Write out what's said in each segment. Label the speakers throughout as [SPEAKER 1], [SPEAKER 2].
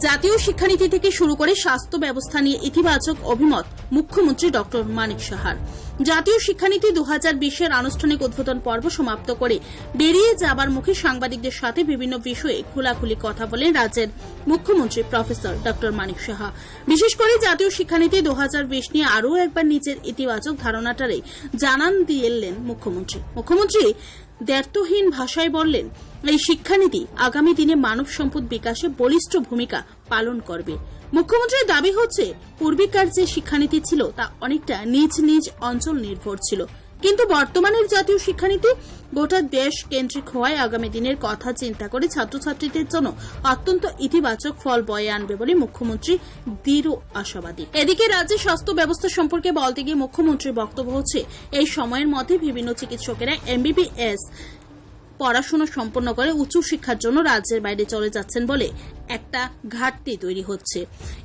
[SPEAKER 1] জাতীয় শিক্ষানীতি থেকে শুরু করে স্বাস্থ্য ব্যবস্থা নিয়ে ইতিবাচক অভিমত মুখ্যমন্ত্রী ডক্টর মানিক সাহার। জাতীয় শিক্ষানীতি 2020-এর আনুষ্ঠানিক উদ্বোধন পর্ব সমাপ্ত করে বেরিয়ে যাবার মুখে সাংবাদিকদের সাথে বিভিন্ন বিষয়ে খোলাখুলি কথা বলেন রাজ্যের মুখ্যমন্ত্রী প্রফেসর ডক্টর মানিক সাহা। বিশেষ করে জাতীয় শিক্ষানীতি 2020 নিয়ে আরও একবার নিজের ইতিবাচক ধারণাটারে জানান দিলেন মুখ্যমন্ত্রী দ্ব্যর্থহীন ভাষায় বললেন, এই শিক্ষানীতি আগামী দিনে মানব সম্পদ বিকাশে বলিষ্ঠ ভূমিকা পালন করবে। মুখ্যমন্ত্রীর দাবি হচ্ছে, পূর্বেকার যে শিক্ষানীতি ছিল তা অনেকটা নিজ নিজ অঞ্চল নির্ভর ছিল, কিন্তু বর্তমানের জাতীয় শিক্ষানীতি গোটা দেশ কেন্দ্রিক হওয়ায় আগামী দিনের কথা চিন্তা করে ছাত্রছাত্রীদের জন্য অত্যন্ত ইতিবাচক ফল বয়ে আনবে বলে মুখ্যমন্ত্রী দৃঢ় আশাবাদী। এদিকে রাজ্যের স্বাস্থ্য ব্যবস্থা সম্পর্কে বলতে গিয়ে মুখ্যমন্ত্রীর বক্তব্য হচ্ছে, এই সময়ের মধ্যে বিভিন্ন চিকিৎসকেরা MBBS পড়াশোনা সম্পন্ন করে উচ্চশিক্ষার জন্য রাজ্যের বাইরে চলে যাচ্ছেন বলে একটা ঘাটতি তৈরি হচ্ছে।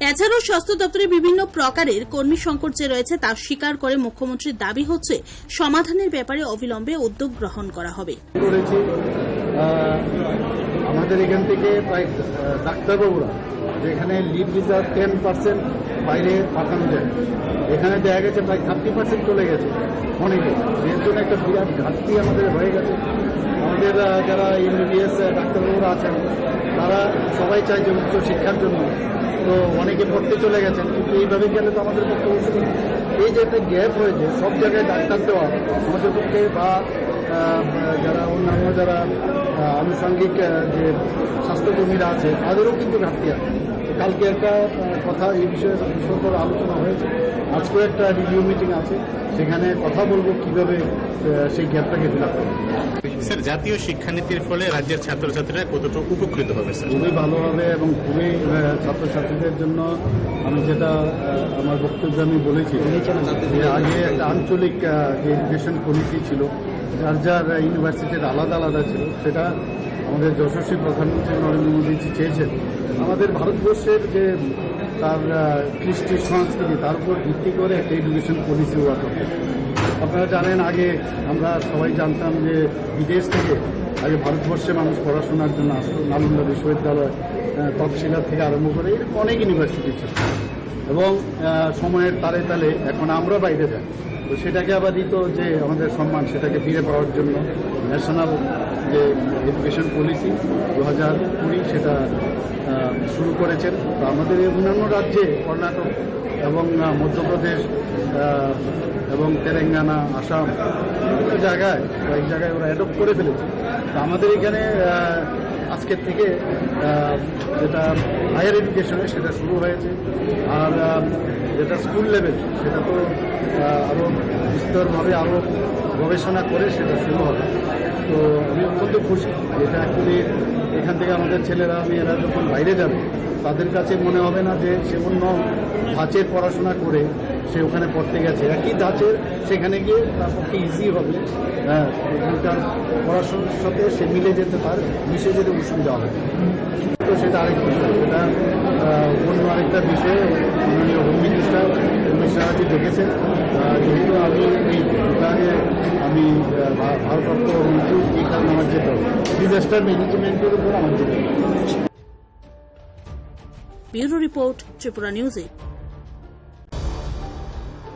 [SPEAKER 1] এছাড়াও স্বাস্থ্য দপ্তরে বিভিন্ন প্রকারের কর্মী সংকট যে রয়েছে তা স্বীকার করে মুখ্যমন্ত্রীর দাবি হচ্ছে, সমাধানের ব্যাপারে অবিলম্বে উদ্যোগ গ্রহণ করা হবে।
[SPEAKER 2] আমাদের এখান থেকে প্রায় ডাক্তারবাবুরা যেখানে লিভ রিজার্ভ 10% বাইরে পাঠানো যায়, এখানে দেখা গেছে প্রায় 30% চলে গেছে অনেকে। এর জন্য একটা বিরাট ঘাটতি আমাদের হয়ে গেছে। আমাদের যারা MBBS ডাক্তারবাবুরা আছেন তারা সবাই চায় যে উচ্চ শিক্ষার জন্য, তো অনেকে পড়তে চলে গেছেন, কিন্তু এইভাবে গেলে তো আমাদের পক্ষে উচিত। এই যে একটা গ্যাপ হয়েছে সব জায়গায় ডাক্তার দেওয়া আমাদের পক্ষে, বা যারা অন্যান্য যারা আনুষঙ্গিক যে স্বাস্থ্যকর্মীরা আছে তাদেরও কিন্তু ঘাটতি আছে। কালকে একটা কথা এই বিষয়ে বিশদ আলোচনা হয়েছে, আজকেও একটা রিভিউ মিটিং আছে, সেখানে কথা বলবো কিভাবে সেই গ্যাপটাকে ফিল আপ করবো।
[SPEAKER 3] স্যার, জাতীয় শিক্ষানীতির ফলে রাজ্যের ছাত্রছাত্রীরা কতটুকু উপকৃত হবে? স্যার,
[SPEAKER 2] খুবই ভালো হবে এবং খুবই ছাত্রছাত্রীদের জন্য আমি যেটা আমার বক্তব্যে আমি বলেছি যে আগে একটা আঞ্চলিক যে এডুকেশন পলিসি ছিল, যার যার ইউনিভার্সিটির আলাদা আলাদা ছিল, সেটা আমাদের যশস্বী প্রধানমন্ত্রী নরেন্দ্র মোদী চেয়েছেন আমাদের ভারতবর্ষের যে তার কৃষ্টি সংস্কৃতি তার উপর ভিত্তি করে একটা এডুকেশন পলিসি হওয়া করতে। আপনারা জানেন, আগে আমরা সবাই জানতাম যে বিদেশ থেকে আগে ভারতবর্ষে মানুষ পড়াশোনার জন্য আসতো। নালন্দা বিশ্ববিদ্যালয়, তফসিলার থেকে আরম্ভ করে এরকম অনেক ইউনিভার্সিটি ছিল, এবং সময়ের তালে তালে এখন আমরা বাইরে যাই। তো সেটাকে আবার দিত যে আমাদের সম্মান, সেটাকে ফিরে পাওয়ার জন্য ন্যাশনাল যে এডুকেশন পলিসি 2020 সেটা শুরু করেছেন। তো আমাদের এই অন্যান্য রাজ্যে কর্ণাটক এবং মধ্যপ্রদেশ এবং তেলেঙ্গানা, আসাম বিভিন্ন জায়গায় কয়েক জায়গায় ওরা অ্যাডপ্ট করে ফেলেছে। তো আমাদের এখানে আজকের থেকে যেটা হায়ার এডুকেশনে সেটা শুরু হয়েছে, আর যেটা স্কুল লেভেল সেটা তো আরও বিস্তরভাবে আরও গবেষণা করে সেটা শুরু হবে। তো আমি অত্যন্ত খুশি, এটা অ্যাকচুয়ালি এখান থেকে আমাদের ছেলেরা মেয়েরা যখন বাইরে যাবে তাদের কাছে মনে হবে না যে সে অন্য ধাঁচের পড়াশোনা করে সে ওখানে পড়তে গেছে। একই ধাঁচের সেখানে গিয়ে তার পক্ষে ইজি হবে, এখানকার পড়াশোনার সাথে সে মিলে যেতে পারে, মিশে যেতে অসুবিধা হবে। তো সেটা আরেক বিষয়, সেটা অন্য আরেকটা বিষয়ে মাননীয় হোম মিনিস্টার মিশ্রাজি দেখেছেন। যেহেতু আমি এই বিভাগে আমি ভারপ্রাপ্ত মন্ত্রী, এই কারণে আমার যেতে হবে, ডিজাস্টার ম্যানেজমেন্টের উপর আমার যেতে হবে।
[SPEAKER 1] ব্যুরো রিপোর্ট, ত্রিপুরা নিউজে।